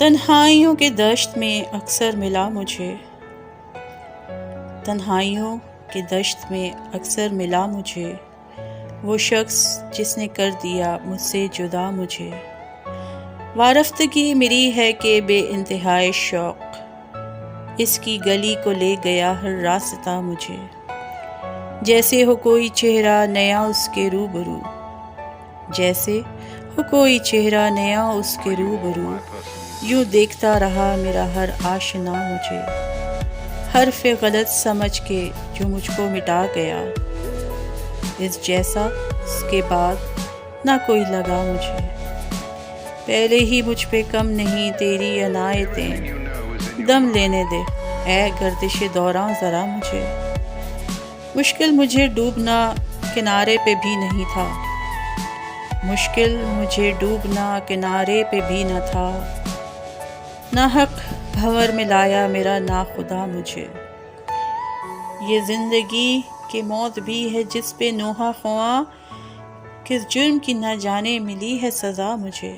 تنہائیوں کے دشت میں اکثر ملا مجھے، تنہائیوں کے دشت میں اکثر ملا مجھے وہ شخص جس نے کر دیا مجھ سے جدا مجھے۔ وارفتگی میری ہے کہ بے انتہائی شوق اس کی گلی کو لے گیا ہر راستہ مجھے، جیسے ہو کوئی چہرہ نیا اس کے روبرو، جیسے ہو کوئی چہرہ نیا اس کے روبرو، یوں دیکھتا رہا میرا ہر آشنا مجھے، حرف غلط سمجھ کے جو مجھ کو مٹا گیا، اس جیسا اس کے بعد نہ کوئی لگا مجھے، پہلے ہی مجھ پہ کم نہیں تیری عنایتیں، دم لینے دے اے گردش دوراں ذرا مجھے، مشکل مجھے ڈوبنا کنارے پہ بھی نہیں تھا، مشکل مجھے ڈوبنا کنارے پہ بھی نہ تھا، ناحق بھنور میں لایا میرا ناخدا مجھے، یہ زندگی کہ موت بھی ہے جس پہ نوحہ خواں، کس جرم کی نہ جانے ملی ہے سزا مجھے۔